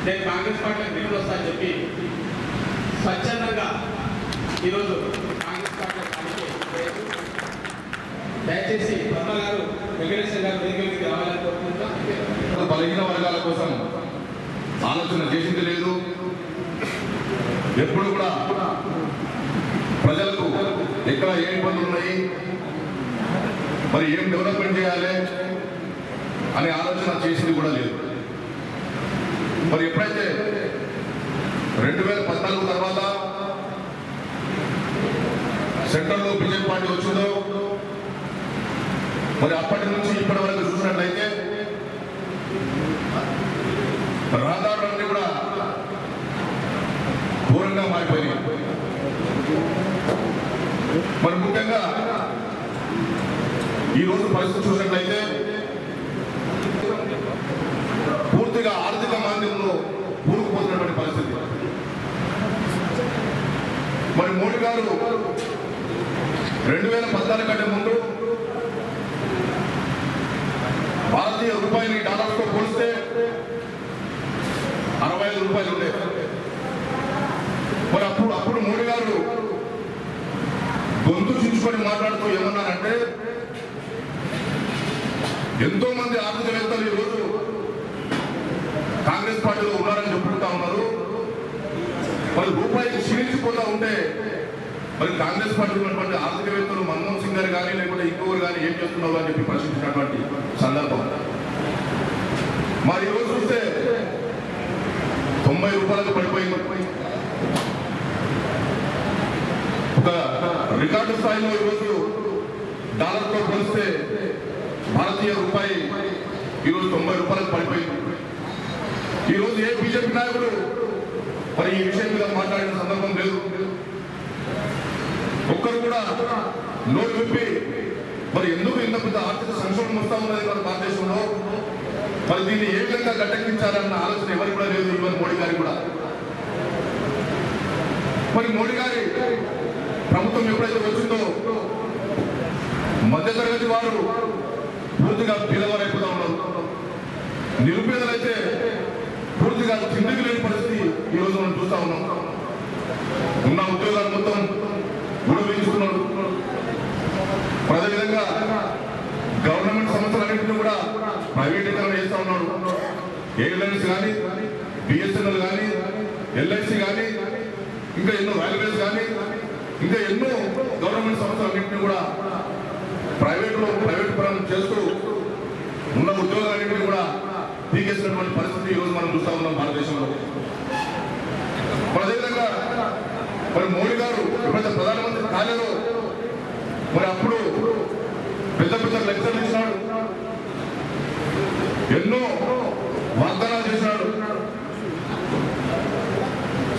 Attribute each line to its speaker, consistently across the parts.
Speaker 1: నేను కాంగ్రెస్ పార్టీలో తిరిగి వస్తానని చెప్పి స్వచ్ఛందంగా ఈరోజు కాంగ్రెస్ పార్టీలో పనికి దయచేసి పద్మ గారు వెంకటేశ్వర గారు వేదికలకి రావాలని కోరుకుంటున్నాం.
Speaker 2: బలహీన వర్గాల కోసం ఆలోచన చేసింది లేదు. ఎప్పుడు కూడా ప్రజలకు ఎక్కడ ఏ ఇబ్బందులు ఉన్నాయి, మరి ఏం డెవలప్మెంట్ చేయాలి అనే ఆలోచన చేసింది కూడా లేదు. మరి ఎప్పుడైతే 2014 తర్వాత సెంట్రల్లో బీజేపీ పార్టీ వచ్చిందో, మరి అప్పటి నుంచి ఇప్పటి వరకు చూసినట్లయితే రహదారులన్నీ కూడా ఘోరంగా మారిపోయినాయి. మరి ముఖ్యంగా ఈరోజు పరిస్థితి చూసినట్లయితే పూర్తిగా ఆర్థిక మాంద్యంలో కూరుకుపోతున్నటువంటి పరిస్థితి. మరి మోడీ గారు 2014 కంటే ముందు భారతీయ రూపాయిని డాలర్తో పోలిస్తే 65 రూపాయలు ఉండే. మరి అప్పుడు మోడీ గారు గొంతు చించుకొని మాట్లాడుతూ ఏమన్నారంటే, ఎంతో మంది ఆర్థికవేత్తలు ఈరోజు కాంగ్రెస్ పార్టీలో ఉన్నారని చెప్పుకుంటా ఉన్నారు. మరి రూపాయికి క్షీణించిపోతా ఉంటే మరి కాంగ్రెస్ పార్టీలో ఉన్నటువంటి ఆర్థికవేత్తలు మన్మోహన్ సింగ్ గారు కానీ లేకపోతే ఇంకొకరు కానీ ఏం చేస్తున్నారు అని చెప్పి ప్రశ్నించినటువంటి సందర్భం. మరి ఈరోజు చూస్తే 90 రూపాయలకు పడిపోయింది. ఒక రికార్డు స్థాయిలో ఈరోజు డాలర్తో పోలిస్తే భారతీయ రూపాయి ఈరోజు 90 రూపాయలకు పడిపోయింది. ఈరోజు ఏ బీజేపీ నాయకుడు మరి ఈ విషయం మీద మాట్లాడిన సందర్భం లేదు. ఒక్కరు కూడా నోరు విప్పి మరి ఎందుకు ఇంత పెద్ద ఆర్థిక సంక్షోభం వస్తా ఉన్నది మన భారతదేశంలో, మరి దీన్ని ఏ విధంగా గట్టెక్కించాలన్న ఆలోచన ఎవరికి కూడా లేదు. ఇవన్నీ మోడీ గారికి కూడా. మరి మోడీ గారి ప్రభుత్వం ఎప్పుడైతే వచ్చిందో మధ్యతరగతి వారు పూర్తిగా పేదవారైపోతా ఉన్నారు. నిరుపేదలైతే పూర్తిగా తిండికి లేని పరిస్థితి ఈరోజు మనం చూస్తా ఉన్నాం. ఉన్న ఉద్యోగాలు మొత్తం గుడవించుకున్నాడు. అదేవిధంగా గవర్నమెంట్ సంస్థలన్నింటినీ కూడా ప్రైవేటీకరణ చేస్తూ ఉన్నాడు. ఎయిర్లైన్స్ కానీ, బిఎస్ఎన్ఎల్ కానీ, ఎల్ఐసి కానీ, ఇంకా ఎన్నో రైల్వేస్ కానీ, ఇంకా ఎన్నో గవర్నమెంట్ సంస్థలన్నింటినీ కూడా ప్రైవేట్ పరం చేస్తూ ఉన్న ఉద్యోగాలన్నింటినీ కూడా పీకేసినటువంటి పరిస్థితి ఈరోజు మనం చూస్తా ఉన్నాం భారతదేశంలో. అదేవిధంగా మరి మోడీ గారు ఎప్పుడైతే ప్రధానమంత్రి కాలేదో మరి అప్పుడు పెద్ద పెద్ద లెక్చర్లు ఇచ్చినాడు, ఎన్నో వాగ్దానాలు చేసినాడు.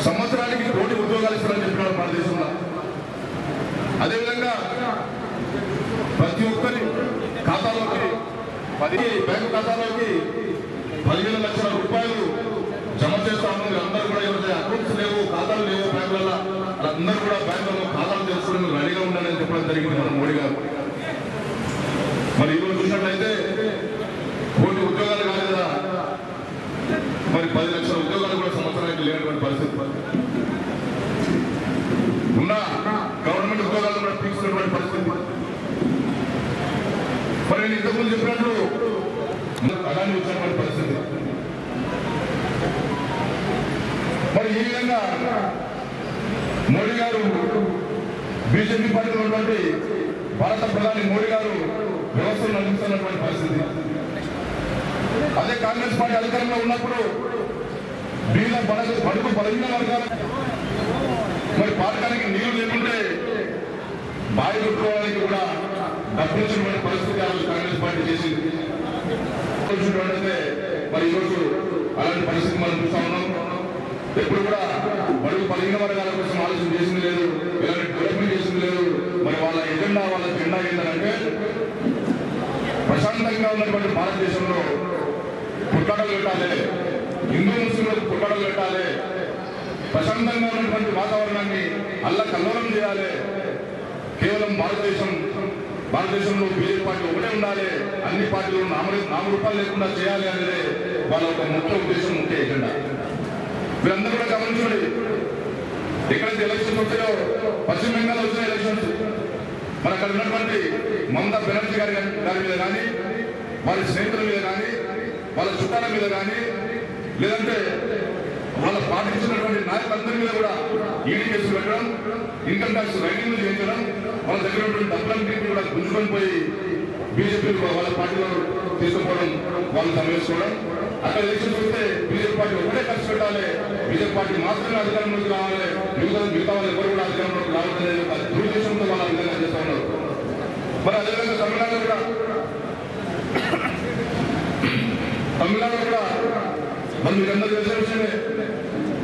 Speaker 2: సంవత్సరానికి 1 కోటి ఉద్యోగాలు ఇస్తారని చెప్పినాడు భారతదేశంలో. అదేవిధంగా ప్రతి ఒక్కరి ఖాతాలోకి బ్యాంకు ఖాతాలోకి 15 లక్షల రూపాయలు జమ చేస్తా ఉన్నారు. అందరూ కూడా ఎవరైతే అకౌంట్స్ లేవు, ఖాతాలు లేవు బ్యాంకులలో, అందరూ కూడా బ్యాంకులలో ఖాతాలు తెలుసుకోవడానికి రెడీగా ఉండాలని చెప్పడం జరిగింది మన మోడీ గారు. మరి ఈరోజు చూసినట్లయితే 1 కోటి ఉద్యోగాలు కాదు కదా, మరి 10 లక్షల ఉద్యోగాలు కూడా సంవత్సరానికి లేనటువంటి పరిస్థితి. ఉన్న గవర్నమెంట్ ఉద్యోగాలు కూడా తీసుకున్నటువంటి పరిస్థితి. మరి నేను ఇంతకుముందు చెప్పినట్లు అదాన్ని వచ్చినటువంటి పరిస్థితి. మరి ఈ విధంగా మోడీ గారు బీజేపీ పార్టీలో ఉన్నటువంటి భారత ప్రధాని మోడీ గారు వ్యవస్థను నడుపుతున్నటువంటి పరిస్థితి. అదే కాంగ్రెస్ పార్టీ అధికారంలో ఉన్నప్పుడు బడుగు బలహీన వర్గాలు మరి పాడటానికి నీళ్లు లేకుంటే బావి కొట్టుకోవడానికి కూడా డబ్బులు ఇచ్చినటువంటి పరిస్థితి ఆ రోజు కాంగ్రెస్ పార్టీ చేసింది. మరి ఈరోజు అలాంటి పరిస్థితి మనం చూస్తా ఉన్నాం. ఎప్పుడు కూడా బడుగు బలహీన వర్గాల కోసం ఆలోచన చేసింది లేదు, ఎలాంటి డెవలప్మెంట్ చేసింది లేదు. మరి వాళ్ళ ఎజెండా ఏంటంటే ప్రశాంతంగా ఉన్నటువంటి భారతదేశంలో పుట్టడలు పెట్టాలి, హిందూ ముస్లింలకు పుట్టడలు పెట్టాలి, ప్రశాంతంగా ఉన్నటువంటి వాతావరణాన్ని అల్లకల్లోలం చేయాలి. కేవలం భారతదేశంలో బీజేపీ పార్టీ ఒకటే ఉండాలి, అన్ని పార్టీలు నామరూపాలు లేకుండా చేయాలి అనేది వాళ్ళ ఒక ముఖ్య ఉద్దేశం, ముఖ్య ఎజెండా. మీరందరూ కూడా గమనించండి. ఎక్కడైతే ఎలక్షన్స్ వచ్చాయో పశ్చిమ బెంగాల్ వచ్చిన ఎలక్షన్స్ మరి అక్కడ ఉన్నటువంటి మమతా బెనర్జీ గారి మీద కానీ వారి స్నేహితుల మీద కానీ వాళ్ళ చుట్టాల మీద కానీ లేదంటే వాళ్ళ పాటించినటువంటి నాయకులందరి మీద కూడా ఈడీ కేసులు పెట్టడం, ఇన్కమ్ ట్యాక్స్ రైటింగ్లు చేయించడం, వాళ్ళ దగ్గర ఉన్నటువంటి డబ్బులన్నింటినీ కూడా గుంజుకొని పోయి బీజేపీ వాళ్ళ పార్టీలో తీసుకుపోవడం, వాళ్ళు సమేసుకోవడం. అక్కడ ఎలక్షన్స్ వస్తే బీజేపీ పార్టీ ఒకటే ఖర్చు పెట్టాలి, బీజేపీ పార్టీ మాత్రమే అధికారంలోకి రావాలి, మిగతా వాళ్ళు ఎవరు కూడా అధికారంలోకి రావట్లేదు దురుద్దేశంతో వాళ్ళు ఆ విధంగా చేస్తా ఉన్నారు. మరి అదేవిధంగా తమిళనాడులో కూడా మరి మీరందరూ తెలిసిన విషయమే.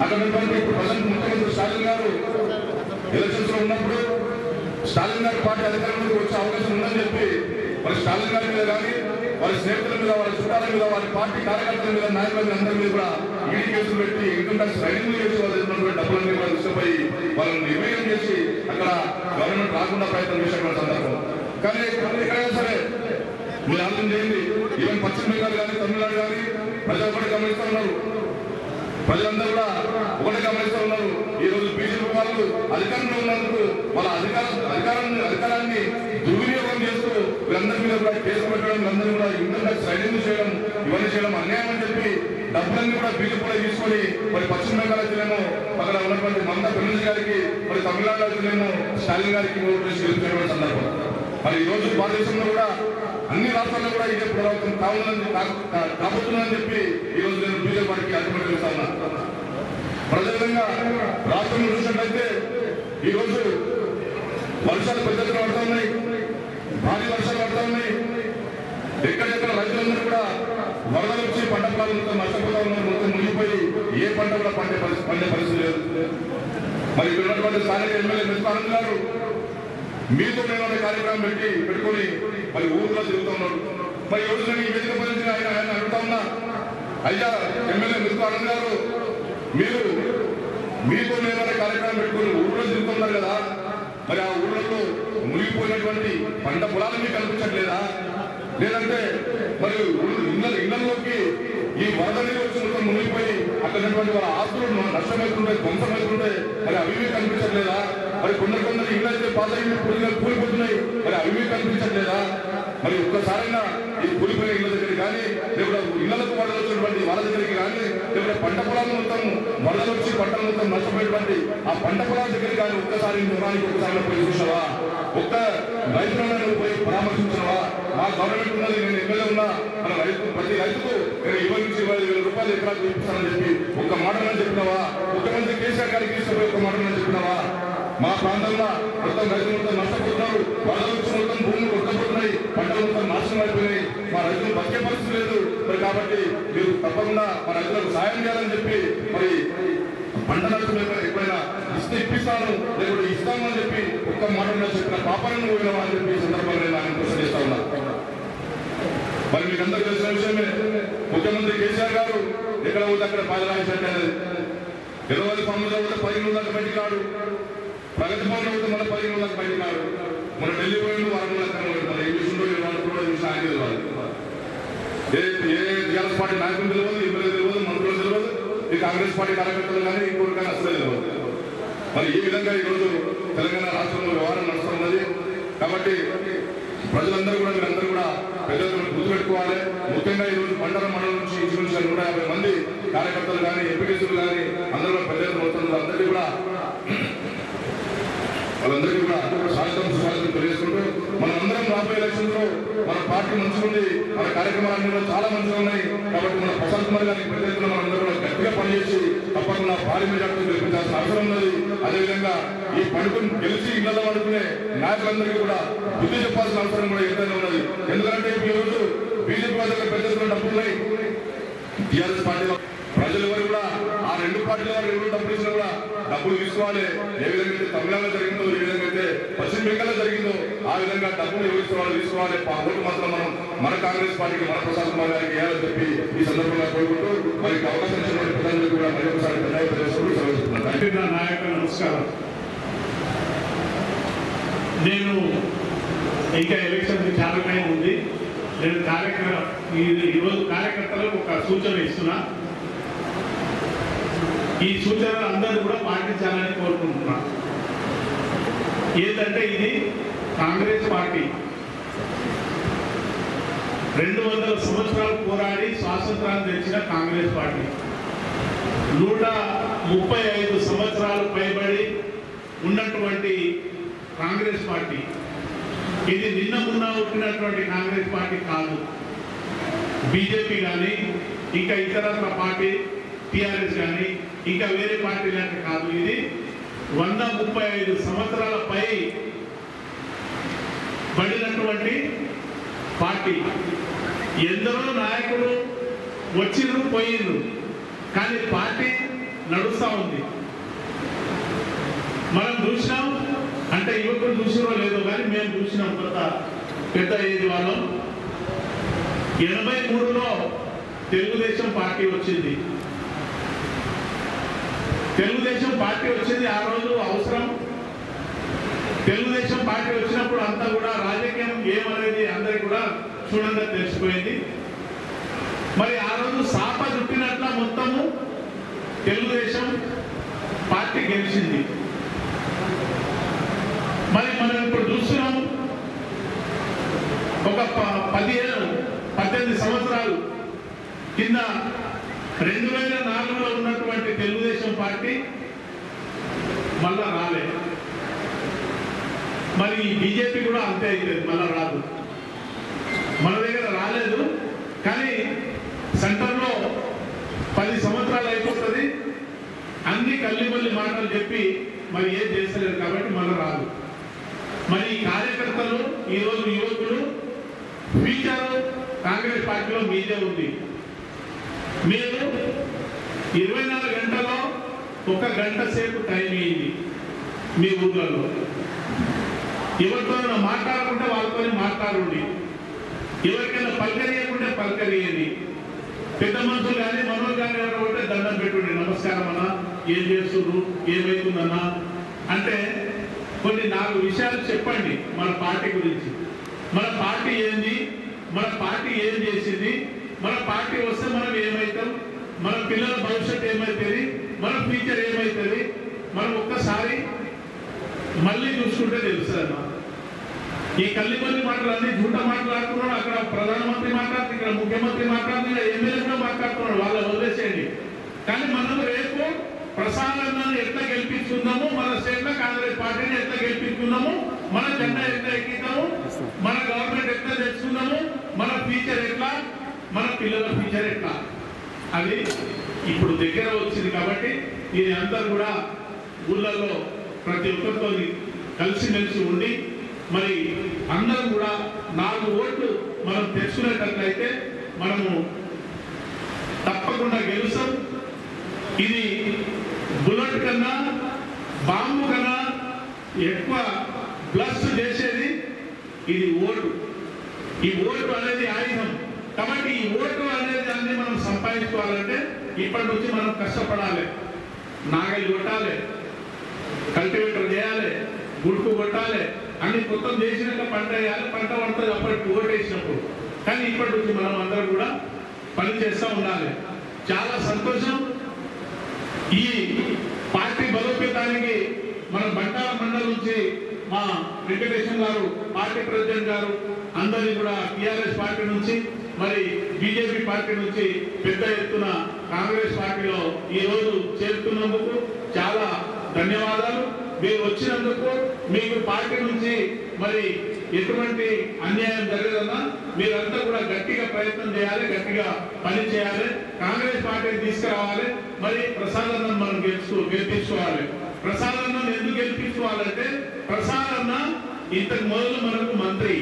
Speaker 2: అక్కడ ఉన్నటువంటి ఇప్పుడు ప్రజెంట్ ముఖ్యమంత్రి స్టాలిన్ గారు ఎలక్షన్స్ లో ఉన్నప్పుడు స్టాలిన్ గారి పార్టీ అధికారంలోకి వచ్చే అవకాశం ఉందని చెప్పి మరి స్టాలిన్ గారి మీద కానీ వారి స్నేహితుల మీద, వారి చుట్టాల మీద, వారి పార్టీ కార్యకర్తల మీద, నాయకుల మీద అందరి మీద కూడా ఈడీ కేసులు పెట్టి ఇన్కమ్ ట్యాక్స్ రైటింగ్లు చేసి వాళ్ళ ఉన్నటువంటి డబ్బులన్నీ కూడా తీసుకుపోయి వాళ్ళని నిర్వీర్యం చేసి అక్కడ గవర్నమెంట్ రాకుండా ప్రయత్నం చేసేటువంటి సందర్భం. కానీ ఎక్కడైనా సరే మీరు ఆలోచన చేయండి, ఈవెన్ పశ్చిమ బెంగాల్ కానీ తమిళనాడు కానీ ప్రజలు కూడా గమనిస్తూ ఉన్నారు, ప్రజలందరూ కూడా ఒకటి గమనిస్తూ ఉన్నారు. ఈ రోజు బీజేపీ వాళ్ళు అధికారంలో ఉన్నందుకు వాళ్ళ అధికారాన్ని దుర్వినియోగం చేస్తూ వీళ్ళందరి మీద కూడా కేసు పెట్టడం, వీళ్ళందరూ కూడా ఇన్కమ్ ట్యాక్స్ రైటింగ్ చేయడం, ఇవన్నీ చేయడం అన్యాయం అని చెప్పి డబ్బులన్నీ కూడా బీజేపీలో తీసుకొని మరి పశ్చిమ బెంగాల్ అయితేనేమో అక్కడ ఉన్నటువంటి మమతా బెనర్జీ గారికి, మరి తమిళనాడు అయితేనేమో స్టాలిన్ గారికి ఓటు వేసి గెలిపినటువంటి సందర్భం. మరి ఈ రోజు భారతదేశంలో కూడా అన్ని రాష్ట్రాల్లో కూడా ఇదే పునరావృతం కాబోతుందని చెప్పి ఈ రోజు నేను బీజేపీ పార్టీకి అర్థమని చేస్తా ఉన్నా. ప్రజలంగా రాష్ట్రంలో చూసినట్లయితే ఈ రోజు వర్షాలు పెద్ద ఎత్తున పడుతూ ఉన్నాయి, భారీ వర్షాలు పడుతూ ఉన్నాయి. ఎక్కడెక్కడ రైతులందరూ కూడా వరదలు వచ్చి పంట పొలాలతో నష్టపోతా ఉన్నారు, మొత్తం మునిగిపోయి ఏ పంట కూడా పండే పరిస్థితి లేదు. మరి ఇక్కడ ఉన్నటువంటి స్థానిక ఎమ్మెల్యే మిస్పానంద్ గారు మీతో నేను అనే కార్యక్రమం పెట్టుకొని మరి ఊర్లో తిరుగుతూ ఉన్నాడు. మరి ఈ రోజు నేను ఈ వేదిక గురించి ఆయన అడుగుతా ఉన్నా, అయ్యా ఎమ్మెల్యే మిస్పానంద్ గారు, మీరు మీతో నేను అనే కార్యక్రమం పెట్టుకొని ఊర్లో తిరుగుతున్నారు కదా, మరి ఆ ఊళ్ళలో మునిగిపోయినటువంటి పంట పొలాలు మీకు కనిపించట్లేదా? లేదంటే మరి ఇళ్లలోకి ఈ వరద నీరు వచ్చి మొత్తం మునిగిపోయి అక్కడటువంటి వాళ్ళ ఆస్తులు నష్టమవుతుంటాయి, ధ్వంసమవుతుంటాయి, మరి అవి కనిపించట్లేదా? మరి కొందరు ఇళ్ళు అయితే పాత ఇళ్ళు కూలిపోతున్నాయి, మరి అవి కనిపించట్లేదా? మరి ఒక్కసారైనా ఈ కూలిపోయిన ఇళ్ళ దగ్గరికి కానీ, లేకపోతే ఇళ్లకు వరదలు వచ్చినటువంటి వాళ్ళ దగ్గరికి కానీ, లేకపోతే పంట పొలాలు మొత్తం వరదలు వచ్చి పంటలు మొత్తం నష్టపోయేటువంటి ఆ పంట పొలాల దగ్గరికి కానీ ఒక్కసారి ముఖానికి ఒకసారి పోయి చూసినావా? ఒక్క రైతులను పోయి పరామర్శించినవా? మా గవర్నమెంట్ ఉన్నది, నేను ఎమ్మెల్యే ఉన్నా, మన ప్రతి రైతుకు నేను 20,000 రూపాయలు ఎకరాకు చూపిస్తానని చెప్పి ఒక్క మాటలను చెప్పినావా? ముఖ్యమంత్రి కేసీఆర్ గారికి తీసుకుపోయి ఒక్క మాటలను చెప్పినావా? మా ప్రాంతంలో మొత్తం రైతులు మొత్తం నష్టపోతున్నారు, వరదలు వచ్చి మొత్తం భూములు కొట్టబోతున్నాయి, పంటలు మొత్తం నాశనం అయిపోయినాయి, మా రైతులు బతికే పరిస్థితి లేదు. మరి కాబట్టి మీరు తప్పకుండా మా రైతులకు సాయం చేయాలని చెప్పి మరి పంట నష్టం ఎప్పుడైనా ఇప్పిస్తాను లేకపోతే ఇస్తాను అని చెప్పి ఒక్క మాటలో చెప్పిన పాపాలను పోయినావా అని చెప్పి సందర్భంగా నేను ఆయన ప్రశ్న చేస్తా ఉన్నా. మరి మీకు అందరూ తెలిసిన విషయమే, ముఖ్యమంత్రి కేసీఆర్ గారు ఎక్కడ పోతే అక్కడ పాదయాత్ర పెట్టారు. 20 పండుగ పోతే 15 దాకా బయటికి రాడు, ప్రగతి భవన్ పోతే మన 15 దాకా బయటికి రాడు. మన ఢిల్లీ పోయిండు, 6 దాకా పెడతారు. ఏ విషయంలో 20 చూసిన ఆయన తెలియాలి. ఏ టీఆర్ఎస్ పార్టీ నాయకులు తెలియదు, ఎమ్మెల్యే తెలియదు, మంత్రులు తెలియదు, ఈ కాంగ్రెస్ పార్టీ కార్యకర్తలు కానీ ఇంకోటి కానీ అసలే తెలియదు. మరి ఈ విధంగా ఈరోజు తెలంగాణ రాష్ట్రంలో వ్యవహారం నడుస్తున్నది. కాబట్టి ప్రజలందరూ కూడా మీరందరూ కూడా ప్రజలను గుర్తుపెట్టుకోవాలి. ముఖ్యంగా ఈరోజు బండారం మండలం నుంచి ఇంచుమించు 150 మంది కార్యకర్తలు కానీ ఎంపీటీసీలు కానీ అందరూ పెద్ద ఎత్తున అందరికీ కూడా వాళ్ళందరికీ కూడా స్వాగతం తెలియజేసుకుంటూ మనం అందరం రాబోయే ఎలక్షన్ లో మన పార్టీ మంచిగా ఉంది, మన కార్యక్రమాలన్నీ కూడా చాలా మంచిగా ఉన్నాయి. కాబట్టి మన ప్రశాంత్ కుమార్ గారికి పెద్ద ఎత్తున మనందరూ కూడా గట్టిగా పనిచేసి తప్పకుండా భారీ మెజార్టీతో గెలిపించాల్సిన అవసరం ఉన్నది. అదేవిధంగా ఈ పండుగను గెలిచి ఇళ్లలో పడుకునే నాయకులందరికీ కూడా బుద్ధి చెప్పాల్సిన అవసరం కూడా ఎంతైనా ఉన్నది. ఎందుకంటే ఈ రోజు బీజేపీ వాళ్ళ దగ్గర పెద్ద ఎత్తున డబ్బులు ఉన్నాయి, టీఆర్ఎస్ పార్టీలో ప్రజలు ఎవరు కూడా ఆ రెండు పార్టీల వారు ఎవరు డబ్బులు ఇచ్చినా కూడా డబ్బులు తీసుకోవాలి. ఏ విధంగా అయితే తమిళనాడులో జరిగిందో, ఏ విధంగా అయితే పశ్చిమ బెంగాల్లో జరిగిందో ఆ విధంగా డబ్బులు ఎవరు ఇసుకోవాలి తీసుకోవాలి. ఓటు మాత్రం మనం మన కాంగ్రెస్ పార్టీకి, మన ప్రశాంత్ కుమార్ గారికి వేయాలని చెప్పి ఈ సందర్భంగా కోరుకుంటూ మరి అవకాశం ఇచ్చినటువంటి ప్రజలకు కూడా మరి ఒకసారి ధన్యవాదాలు తెలుసుకుంటూ సెలవుస్తున్నాను.
Speaker 3: నాయకులు నమస్కారం. నేను ఇంకా ఎలక్షన్ చాలా టైం ఉంది. నేను ఈరోజు కార్యకర్తలకు ఒక సూచన ఇస్తున్నా. ఈ సూచనలు అందరూ కూడా పాటించాలని కోరుకుంటున్నాను. ఏంటంటే ఇది కాంగ్రెస్ పార్టీ 200 సంవత్సరాలు పోరాడి స్వాతంత్రాన్ని తెచ్చిన కాంగ్రెస్ పార్టీ 135 సంవత్సరాలు పైబడి ఉన్నటువంటి కాంగ్రెస్ పార్టీ. ఇది నిన్న మొన్న పుట్టినటువంటి కాంగ్రెస్ పార్టీ కాదు. బీజేపీ కానీ ఇంకా ఇతర పార్టీ టిఆర్ఎస్ కానీ ఇంకా వేరే పార్టీలకి కాదు. ఇది 135 సంవత్సరాల పై పడినటువంటి పార్టీ. ఎందరో నాయకులు వచ్చిర్రు పోయిర్రు, కానీ పార్టీ నడుస్తూ ఉంది. మనం చూసినాం అంటే యువకులు చూసిరో లేదో కానీ మేము చూసినాం. కొత్త పెద్ద ఏది వాళ్ళం 83లో తెలుగుదేశం పార్టీ వచ్చింది. తెలుగుదేశం పార్టీ వచ్చింది ఆ రోజు అవసరం. తెలుగుదేశం పార్టీ వచ్చినప్పుడు అంతా కూడా రాజకీయం ఏమనేది అందరికి కూడా చూడంగా తెలిసిపోయింది. మరి ఆ రోజు సాప చుట్టినట్ల మొత్తము తెలుగుదేశం పార్టీ గెలిచింది. మరి మనం ఇప్పుడు చూస్తున్నాము ఒక 18 సంవత్సరాలు కింద 2004లో ఉన్నటువంటి తెలుగుదేశం పార్టీ మళ్ళా రాలే. మరి బీజేపీ కూడా అంతే అవుతుంది, మళ్ళా రాదు. మన దగ్గర రాలేదు కానీ సెంటర్లో 10 సంవత్సరాలు అయిపోతుంది. అన్ని కల్లిమల్లి మాటలు చెప్పి మరి ఏం చేస్తలేదు కాబట్టి మళ్ళీ రాదు. మరి ఈ కార్యకర్తలు ఈరోజు యువకులు ఫ్యూచర్ కాంగ్రెస్ పార్టీలో మీదే ఉంది. మీరు 24 గంటల్లో 1 గంట సేపు టైం ఇయ్యింది. మీ ఊర్లలో ఎవరితో మాట్లాడుకుంటే వాళ్ళతో మాట్లాడండి. ఎవరికైనా పలకరియకుంటే పలకరియండి. పెద్ద మనుషులు కానీ మనోళ్ళు కానీ ఎవరు ఉంటే దండం పెట్టుండి, నమస్కారం అన్నా, ఏం చేస్తున్నారు, ఏమవుతుందన్నా అంటే కొన్ని 4 విషయాలు చెప్పండి మన పార్టీ గురించి. మన పార్టీ ఏంది, మన పార్టీ ఏం చేసింది, మన పార్టీ వస్తే మనం ఏమవుతాం, మన పిల్లల భవిష్యత్తు ఏమవుతుంది, మన ఫ్యూచర్ ఏమవుతుంది, మనం ఒక్కసారి మళ్ళీ చూసుకుంటే తెలుస్తుందమ్మా. ఈ కల్లిపల్లి మాటలన్నీ జూట మాట్లాడుతున్నాడు. అక్కడ ప్రధానమంత్రి మాట్లాడుతుంది, ఇక్కడ ముఖ్యమంత్రి మాట్లాడుతుంది, ఎమ్మెల్యే కూడా మాట్లాడుతున్నాడు. వాళ్ళ వదిలేసేయండి. కానీ మనం రేపు ప్రసాదాన్ని ఎట్లా గెలిపించుకుందాము, మన స్టేట్ లో కాంగ్రెస్ పార్టీని ఎట్లా గెలిపించుకుందాము, మన జెండా ఎట్లా ఎక్కిద్దాము, మన గవర్నమెంట్ ఎట్లా తెచ్చుకుందాము, మన ఫ్యూచర్ ఎట్లా, మన పిల్లల ఫ్యూచర్ ఎట్లా, అది ఇప్పుడు దగ్గర వచ్చింది. కాబట్టి ఇది అందరూ కూడా ఊళ్ళలో ప్రతి ఒక్కరితో కలిసిమెలిసి ఉండి మరి అందరం కూడా 4 ఓట్లు మనం తెచ్చుకునేటట్లయితే మనము తప్పకుండా గెలుస్తాం. ఇది బుల్లెట్ కన్నా బాంబు కన్నా ఎక్కువ బ్లస్ట్ చేసేది ఇది ఓటు. ఈ ఓటు అనేది ఆయుధం. కాబట్టి ఈ ఓటు అనేది అన్ని మనం సంపాదించుకోవాలంటే ఇప్పటి నుంచి మనం కష్టపడాలి. నాగలి కొట్టాలి, కల్టివేటర్ చేయాలి, గుడుకు కొట్టాలి, అన్ని మొత్తం చేసినాక పంట వేయాలి. పంట పడుతుంది అప్పటికి ఓటు వేసినప్పుడు. కానీ ఇప్పటి నుంచి మనం అందరం కూడా పని చేస్తూ ఉండాలి. చాలా సంతోషం. ఈ పార్టీ బలోపేతానికి మన బంటాల మండలం నుంచి మా వెంకటేశ్వర గారు పార్టీ ప్రెసిడెంట్ గారు అందరినీ కూడా టిఆర్ఎస్ పార్టీ నుంచి మరి బీజేపీ పార్టీ నుంచి పెద్ద ఎత్తున కాంగ్రెస్ పార్టీలో ఈ రోజు చేరుతున్నందుకు చాలా ధన్యవాదాలు. మీరు వచ్చినందుకు మీకు పార్టీ నుంచి మరి ఎటువంటి అన్యాయం జరగదన్నా మీరంతా కూడా గట్టిగా ప్రయత్నం చేయాలి, గట్టిగా పని చేయాలి, కాంగ్రెస్ పార్టీని తీసుకురావాలి. మరి ప్రసాదన్న మనం గెలిపించుకోవాలి. ప్రసాదన్న ఎందుకు గెలిపించుకోవాలంటే ప్రసాదన్న ఇంతకు మొదలు మనకు మంత్రి,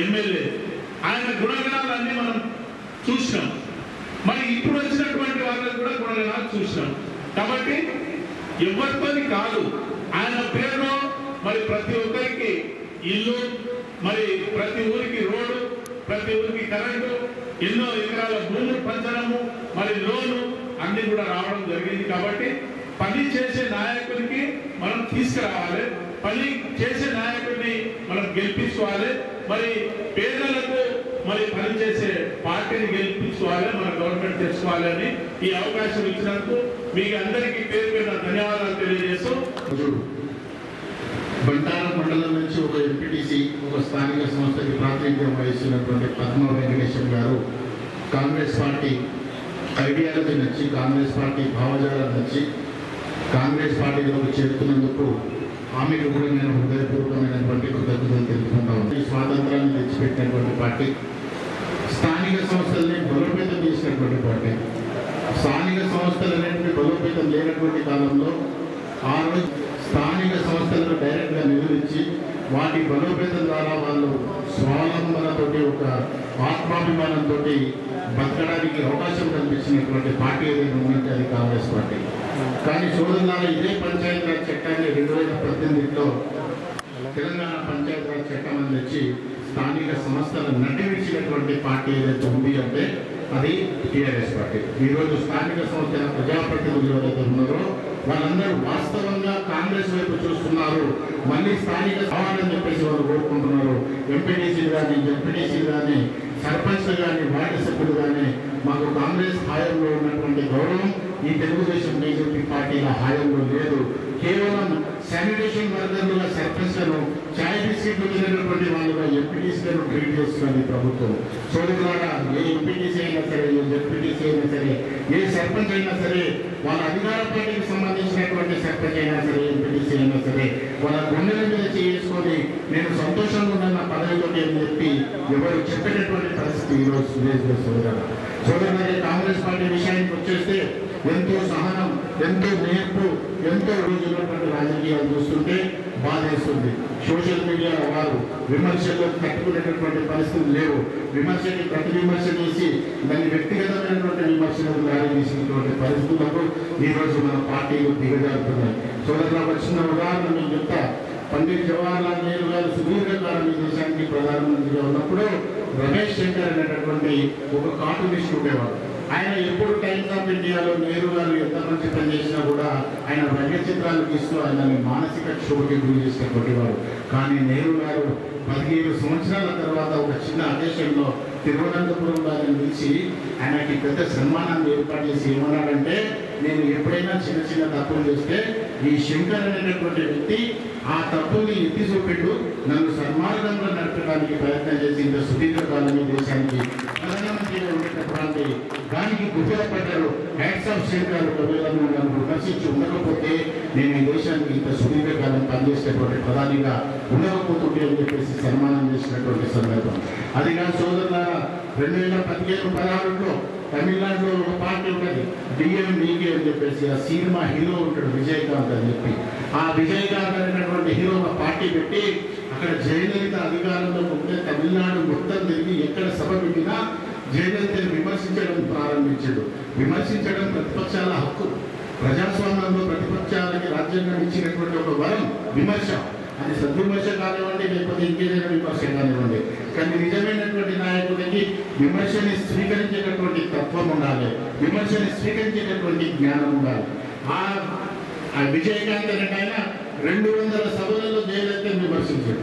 Speaker 3: ఎమ్మెల్యే, ఆయన గుణగణాలన్నీ మనం చూసినాం. మరి ఇప్పుడు వచ్చినటువంటి వాళ్ళకి కూడా గుణగణాలు చూసినాం. కాబట్టి ఎవరితోని కాదు, ఆయన పేరులో మరి ప్రతి ఒక్కరికి ఇల్లు, మరి ప్రతి ఊరికి రోడ్డు, ప్రతి ఊరికి కరెంటు, ఎన్నో ఎకరాల భూములు పంచడము, మరి లోను అన్ని కూడా రావడం జరిగింది. కాబట్టి పని చేసే నాయకుడికి మనం తీసుకురావాలి, పని చేసే నాయకుడిని మనం గెలిపించుకోవాలి. మరి పేదలకు మరి పనిచేసే పార్టీని గెలిపించుకోవాలి, మన గవర్నమెంట్ తెచ్చుకోవాలని ఈ అవకాశం ఇచ్చినందుకు మీకు అందరికీ పేరు పేరున ధన్యవాదాలు తెలియజేస్తూ
Speaker 4: బంటారం మండలం నుంచి ఒక ఎంపీటీసీ ఒక స్థానిక సంస్థకి ప్రాతినిధ్యం వహిస్తున్నటువంటి పద్మ వెంకటేశ్వర గారు కాంగ్రెస్ పార్టీ ఐడియాలజీ నచ్చి కాంగ్రెస్ పార్టీ భావజాలం నచ్చి కాంగ్రెస్ పార్టీలోకి చేరుతున్నందుకు ఆమెకు కూడా నేను హృదయపూర్వకమైనటువంటి కృతజ్ఞతలు తెలుపుకుంటాను. ఈ స్వాతంత్రాన్ని తెచ్చిపెట్టినటువంటి పార్టీ, స్థానిక సంస్థల్ని బలోపేతం చేసినటువంటి పార్టీ, స్థానిక సంస్థలు అనేటువంటి బలోపేతం లేనటువంటి కాలంలో ఆ రోజు స్థానిక సంస్థలను డైరెక్ట్గా నిధులించి వాటి బలోపేతం ద్వారా వాళ్ళు స్వావలంబనతోటి ఒక ఆత్మాభిమానంతో బతకడానికి అవకాశం కల్పించినటువంటి పార్టీ ఏదైనా ఉందంటే అది కాంగ్రెస్ పార్టీ. కానీ సోదరులారా, ఇదే పంచాయతీరాజ్ చట్టాన్ని 2018లో తెలంగాణ పంచాయతీరాజ్ చట్టం అని తెచ్చి స్థానిక సంస్థలను నడిపించినటువంటి పార్టీ ఏదైతే ఉంది అంటే అది టీఆర్ఎస్ పార్టీ. ఈరోజు స్థానిక సంస్థల ప్రజాప్రతినిధులు ఎవరైతే ఉన్నారో వాళ్ళందరూ వాస్తవంగా కాంగ్రెస్ వైపు చూస్తున్నారు. మళ్ళీ స్థానిక కావాలని చెప్పేసి వాళ్ళు కోరుకుంటున్నారు. ఎంపీటీసీలు కానీ జెడ్పీటీసీలు కానీ సర్పంచ్లు కానీ వార్డు సభ్యులు కానీ మాకు కాంగ్రెస్ హాయంలో ఉన్నటువంటి గౌరవం ఈ తెలుగుదేశం బీజేపీ పార్టీల హాయంలో లేదు. కేవలం శానిటేషన్ వర్కర్లుగా సర్పంచ్లను, ఛాయ్ బిస్కెట్లు తినేటటువంటి వాళ్ళుగా ఎంపీటీసీలను ట్రీట్ చేస్తున్నది ప్రభుత్వం. సోదరులారా, ఏ ఎంపీటీసీ అయినా సరే, ఏ జెడ్పీటీసీ అయినా సరే, ఏ సర్పంచ్ అయినా సరే, వాళ్ళ అధికార పార్టీకి సంబంధించినటువంటి సర్పంచ్ అయినా సరే, ఎంపీటీసీ అయినా సరే, వాళ్ళ గుండెల మీద చేసుకొని నేను సంతోషంగా ఉన్న నా పదవిలోకి అని చెప్పి ఎవరు చెప్పేటటువంటి పరిస్థితి ఈరోజు లేదు. సోదరులారా, కాంగ్రెస్ పార్టీ విషయానికి వచ్చేస్తే ఎంతో సహనం, ఎంతో నేర్పు, ఎంతో రోజున్నటువంటి రాజకీయాలు చూస్తుంటే బాధేస్తుంది. సోషల్ మీడియా వారు విమర్శల్లో తట్టుకునేటటువంటి పరిస్థితులు లేవు. విమర్శకి ప్రతి విమర్శ చేసి దాన్ని వ్యక్తిగతమైనటువంటి విమర్శలకు దారి తీసినటువంటి పరిస్థితులకు ఈరోజు మన పార్టీలు దిగజారుతున్నాయి. సోదరులకు వచ్చిన ఉదాహరణ నేను చెప్తా. పండిట్ జవహర్లాల్ నెహ్రూ గారు సుదీర్ఘకాలం ఈ దేశానికి ప్రధానమంత్రిగా ఉన్నప్పుడు రమేష్ శంకర్ అనేటటువంటి ఒక కార్టూనిస్ట్ ఉండేవాడు. ఆయన ఎప్పుడు టైమ్స్ ఆఫ్ ఇండియాలో నెహ్రూ గారు ఎంత మంచి పని చేసినా కూడా ఆయన వ్యంగ్య చిత్రాలు తీస్తూ ఆయనని మానసిక క్షోభకి గురి చేసినటువంటి వాడు. కానీ నెహ్రూ గారు 15 సంవత్సరాల తర్వాత ఒక చిన్న అకేషన్లో తిరువనంతపురంలో ఆయన పిలిచి ఆయనకి పెద్ద సన్మానాన్ని ఏర్పాటు చేసి ఏమన్నాడంటే, నేను ఎప్పుడైనా చిన్న చిన్న తప్పులు చేస్తే ఈ శంకర్ అనేటటువంటి వ్యక్తి ఆ తప్పుని ఎత్తి చూపెట్టు నన్ను సన్మార్గంలో నడపడానికి ప్రయత్నం చేసి ఇంత సుదీర్ఘకాలం ఈ దేశానికి ప్రధానమంత్రిగా ఉండేటటువంటి దానికి గుర్తుపడ్డారు. Hats off Shankar. ఒకవేళ నన్ను విమర్శించి ఉండకపోతే నేను ఈ దేశానికి ఇంత సుదీర్ఘకాలం పనిచేసేటువంటి ప్రధానిగా ఉండకపోతుంటే అని చెప్పేసి సన్మానం చేసినటువంటి సందర్భం. అది కాదు సోదరులారా, 2015-16లో తమిళనాడులో ఒక పార్టీ ఉంటుంది డిఎండికే అని చెప్పేసి. ఆ సినిమా హీరో ఉంటాడు విజయకాంత్ అని చెప్పి. ఆ విజయకాంత్ అనేటటువంటి హీరో ఒక పార్టీ పెట్టి అక్కడ జయలలిత అధికారంలో ఉంటే తమిళనాడు మొత్తం తిరిగి ఎక్కడ సభ పెట్టినా జయలలితను విమర్శించడం ప్రారంభించాడు. విమర్శించడం ప్రతిపక్షాల హక్కు. ప్రజాస్వామ్యంలో ప్రతిపక్షాలకి రాజ్యాంగం ఇచ్చినటువంటి ఒక వరం విమర్శ. అది సద్విమర్శ కానివ్వండి, లేకపోతే ఇంకేదైనా విమర్శ కానివ్వండి. కానీ నిజమైనటువంటి నాయకుడికి విమర్శని స్వీకరించేటటువంటి తత్వం ఉండాలి, విమర్శని స్వీకరించేటటువంటి జ్ఞానం ఉండాలి. ఆ విజయకాంత్ అనే ఆయన 200 సభలలో జయలలితను విమర్శించాడు.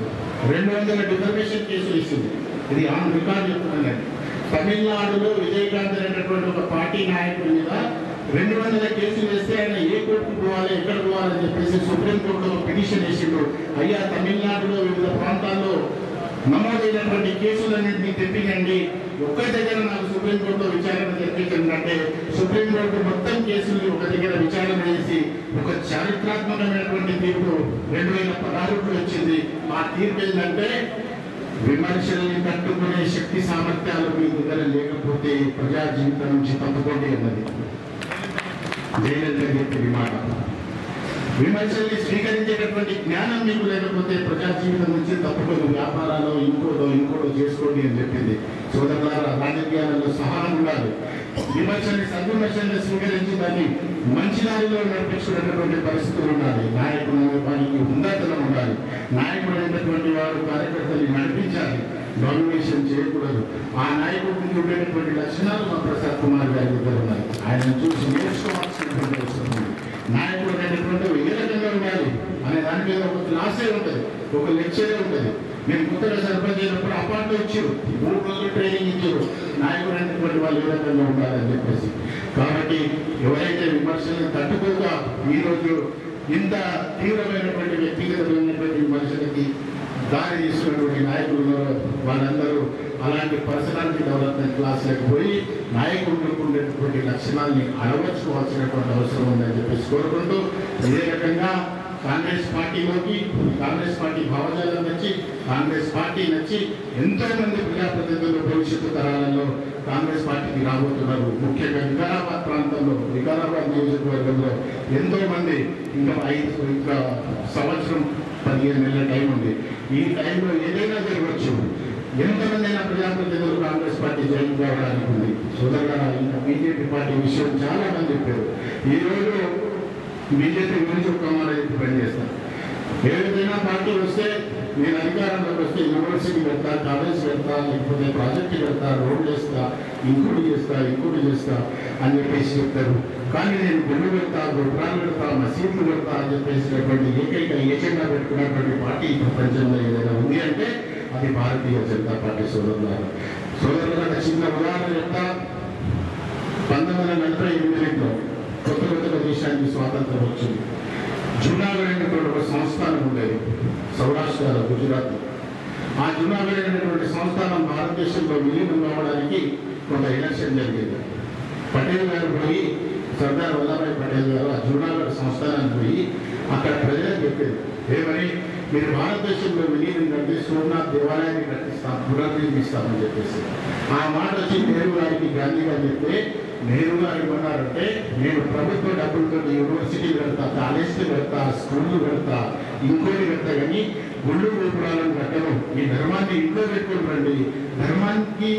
Speaker 4: 200 డిఫర్మేషన్ కేసులు ఇస్తుంది. ఇది ఆన్ రికార్డు చెప్తున్నాను. తమిళనాడులో విజయకాంత్ అనేటటువంటి ఒక పార్టీ నాయకుడి మీద 200 కేసులు వేస్తే ఆయన ఏ కోర్టుకు పోవాలి, ఎక్కడ పోవాలని చెప్పేసి సుప్రీంకోర్టులో పిటిషన్ వేసిండు. అయ్యా, తమిళనాడులో వివిధ ప్రాంతాల్లో నమోదైనటువంటి కేసులన్నింటినీ తెప్పించండి, ఒక్క దగ్గర నాకు సుప్రీంకోర్టులో విచారణ తెప్పించండి. సుప్రీంకోర్టు మొత్తం కేసుల్ని ఒక దగ్గర విచారణ చేసి ఒక చారిత్రాత్మకమైనటువంటి తీర్పు 2016లో వచ్చింది. ఆ తీర్పు ఏంటంటే, విమర్శల్ని తట్టుకునే శక్తి సామర్థ్యాలు మీ దగ్గర లేకపోతే ప్రజా జీవితం నుంచి తప్పుకోండి అన్నది జయలలిత చెప్పిన మాట. విమర్శల్ని స్వీకరించేటటువంటి జ్ఞానం మీకు లేకపోతే ప్రజా జీవితం నుంచి తప్పుకొని వ్యాపారాలు ఇంకోటో చేసుకోండి అని చెప్పింది. సోదరులారా, రాజకీయాలలో సహనం ఉండాలి. విమర్శల్ని సద్విమర్శల్ని స్వీకరించి దాన్ని మంచి దారిలో నడిపించుకునేటటువంటి పరిస్థితులు ఉండాలి. నాయకునికి ఉందాతనం ఉండాలి. నాయకుడు అనేటటువంటి వారు కార్యకర్తల్ని నడిపించాలి, డామినేషన్ చేయకూడదు. ఆ నాయకుడికి ఉండేటటువంటి లక్షణాలు మా ప్రసాద్ కుమార్ గారి దగ్గర ఉన్నాయి. ఆయన చూసి నేర్చుకోవాల్సినటువంటి అవసరం ఉంది. నాయకుడు అనేటటువంటి ఏ రకంగా ఉండాలి అనే దాని మీద ఒక క్లాసే ఉంటుంది, ఒక లెక్చరే ఉంటుంది. నేను కొత్తగా సర్పంచ్ అయినప్పుడు అపార్ట్మెంట్ ఇచ్చారు, 3 రోజులు ట్రైనింగ్ ఇచ్చారు, నాయకుడు అనేటువంటి వాళ్ళు ఏ రకంగా ఉండాలని చెప్పేసి. కాబట్టి ఎవరైతే విమర్శలను తట్టుకోక ఈరోజు ఇంత తీవ్రమైనటువంటి వ్యక్తిగతమైనటువంటి విమర్శలకి దారి తీసుకున్నటువంటి నాయకులు ఉన్నారో వాళ్ళందరూ అలాంటి పర్సనాలిటీ డెవలప్మెంట్ క్లాసులకు పోయి నాయకులకు ఉండేటువంటి లక్షణాలని అలవర్చుకోవాల్సినటువంటి అవసరం ఉందని చెప్పేసి కోరుకుంటూ, ఇదే రకంగా కాంగ్రెస్ పార్టీలోకి, కాంగ్రెస్ పార్టీ భావజాలం నచ్చి, కాంగ్రెస్ పార్టీ నచ్చి ఎంతో మంది ప్రజాప్రతినిధులు భవిష్యత్తు తరాలలో కాంగ్రెస్ పార్టీకి రాబోతున్నారు. ముఖ్యంగా వికారాబాద్ ప్రాంతంలో, వికారాబాద్ నియోజకవర్గంలో ఎంతో మంది ఇంకా సంవత్సరం 15 నెలల టైం ఉంది. ఈ టైంలో ఏదైనా జరగవచ్చు. ఎంతమంది అయినా ప్రజాప్రతినిధులు కాంగ్రెస్ పార్టీ జాయిన్ కావడానికి ఉంది. సోదరుగా ఇంకా బీజేపీ పార్టీ విషయం చాలా మంది చెప్పారు. ఈరోజు బీజేపీ గురించి ఒక మాట పనిచేస్తాను. ఏదైనా పార్టీ వస్తే నేను అధికారంలోకి వస్తే యూనివర్సిటీ పెడతా, కాలేజ్ పెడతా, లేకపోతే ప్రాజెక్టు పెడతా, రోడ్లు వేస్తా, ఇంకోటి చేస్తా అని చెప్పేసి చెప్తారు. కానీ నేను గుళ్ళు పెడతా, గోపురాలు పెడతా, మసీదులు పెడతా అని చెప్పేసినటువంటి ఏకైక ఏజెండా పెట్టుకున్నటువంటి పార్టీ ప్రపంచంలో ఏదైనా ఉంది అంటే అది భారతీయ జనతా పార్టీ. సోదరులకు చిన్న ఉదాహరణ చెప్తా. 1948లో కొత్త దేశానికి స్వాతంత్రం వచ్చింది. జూనాగఢ్ అనేటువంటి ఒక సంస్థానం ఉండేది సౌరాష్ట్ర, గుజరాత్. ఆ జూనాగఢ్ అనేటువంటి సంస్థానం భారతదేశంలో విలీనం కావడానికి కొంత ఎలక్షన్ జరిగింది. పటేల్ గారు పోయి, సర్దార్ వల్లభాయ్ పటేల్ గారు ఆ జూనాగఢ్ సంస్థానానికి పోయి అక్కడ ప్రజలకు చెప్పేది ఏమని, మీరు భారతదేశంలో విలీనం కంటే సోమనాథ్ దేవాలయాన్ని కట్టిస్తాం, పునర్నిర్మిస్తామని చెప్పేసి. ఆ మాట వచ్చి నెహ్రూ గారికి, గాంధీ గారు చెప్తే నెహ్రూ గారు ఏమన్నారంటే, నేను ప్రభుత్వ డబ్బులతో యూనివర్సిటీ పెడతా, కాలేజీలు పెడతా, స్కూళ్ళు పెడతా, ఇంకోటి పెడతా, కానీ గుళ్ళు గోపురాలను కట్టను. ఈ ధర్మాన్ని ఇంట్లో పెట్టుకుని రండి. ధర్మానికి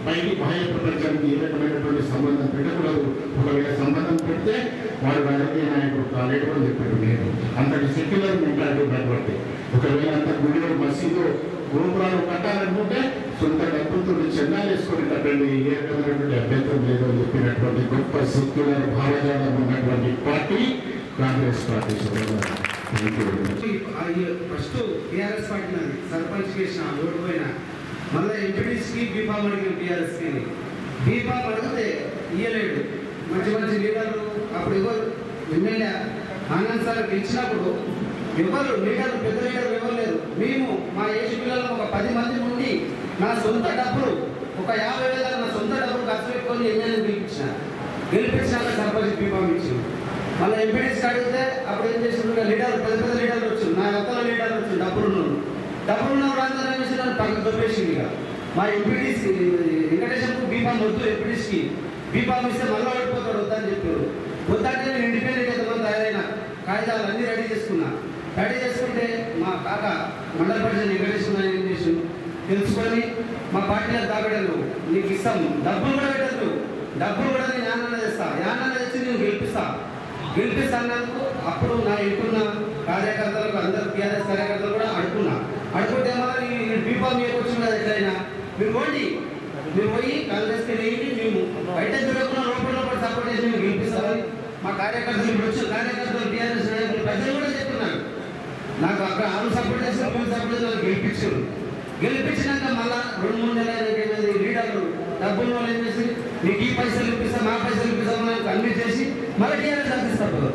Speaker 4: బయటి బాహ్య ప్రపంచానికి ఏ రకమైనటువంటి సంబంధం పెట్టకూడదు. ఒకవేళ సంబంధం పెడితే వాడు రాజకీయ నాయకుడు కాలేడు అని చెప్పాడు. నేను అంతటి సెక్యులర్ మెంటాలిటీ కాబట్టి ఒకవేళ అంత గుడిలో మసీదు గోపురాలు కట్టాలనుకుంటే సొంత డబ్బులతో చందాలు వేసుకొని కట్టండి, ఏ రకమైనటువంటి అభ్యంతరం లేదో చెప్పినటువంటి గొప్ప సెక్యులర్ భావజాలం ఉన్నటువంటి party Congress party.
Speaker 5: First TRS party నాది, సర్పంచ్ చేసిన ఓడిపోయిన, మళ్ళీ ఎంపీడీసీకి బీఫామ్ అడిగిన, టీఆర్ఎస్కి బీఫామ్ అడిగితే ఇయ్యలేడు. మంచి లీడర్లు అప్పుడు ఎవరు ఎమ్మెల్యే ఆనంద్ సార్ గెలిచినప్పుడు ఎవరు లీడర్లు, పెద్ద లీడర్లు ఎవరు లేరు. మేము మా ఏజ్ పిల్లలు ఒక 10 మంది నుండి నా సొంత డబ్బులు ఒక 50,000 నా సొంత డబ్బులు ఖర్చు పెట్టుకొని ఎమ్మెల్యేని గెలిపించినాక సర్పంచ్ బీఫామ్ ఇచ్చింది. మళ్ళీ ఎంపీడీసీకి అడిగితే అప్పుడు ఏం చేసిండ్రు, లీడర్లు పెద్ద లీడర్లు వచ్చారు, నా ఒక్కల లీడర్లు వచ్చారు, డబ్బులున్న వాళ్ళందరూ ఏం చేసి నన్ను పక్కకు దొరికేసింది. ఇక మా ఎంపీడీసీ వెంకటేశ్వరకు బీఫామ్ వద్దు, ఎంపీడీసీకి బీఫామ్ ఇస్తే మళ్ళీ ఓడిపోతాడు వద్దని చెప్పారు. వద్దంటే నేను ఇండిపెండెంట్ ఎంతమంది తయారైన కాగితాలు అన్నీ రెడీ చేసుకుంటే మా కాక మండల పరిషత్ వెంకటేశ్వర ఏం చేసి తెలుసుకొని మా పార్టీలో దాబెడలు నీకు ఇస్తాం, డబ్బులు కూడా పెట్టద్దు, డబ్బులు కూడా నేను యానన్న చేస్తా, యానన్న తెచ్చి నేను గెలిపిస్తానందుకు అప్పుడు నా ఇంటున్న కార్యకర్తలకు, అందరు టీఆర్ఎస్ కార్యకర్తలు కూడా అడుగుంటే మళ్ళీ బీఫామ్ చేయవచ్చు కదా, ఎట్లయినా మీరు పోయి కాంగ్రెస్కి వేయండి, మేము బయట తిరగకుండా లోపల సపోర్ట్ చేసి మేము గెలిపిస్తామని మా కార్యకర్తలు ఇప్పుడు వచ్చిన కార్యకర్తలు, టీఆర్ఎస్ నాయకులు, ప్రజలు కూడా చెప్తున్నారు. నాకు అక్కడ ఆరు సపోర్ట్ చేసి సపోర్ట్ చేసి గెలిపించినాక మళ్ళా 2-3 నెలలు లీడర్లు డబ్బులు వాళ్ళు ఏం చేసి నీకు ఈ పైసలు ఇప్పిస్తాం, మా పైసలు ఇప్పిస్తాం అన్ని చేసి మళ్ళీ టీఆర్ఎస్ అందిస్తాడు.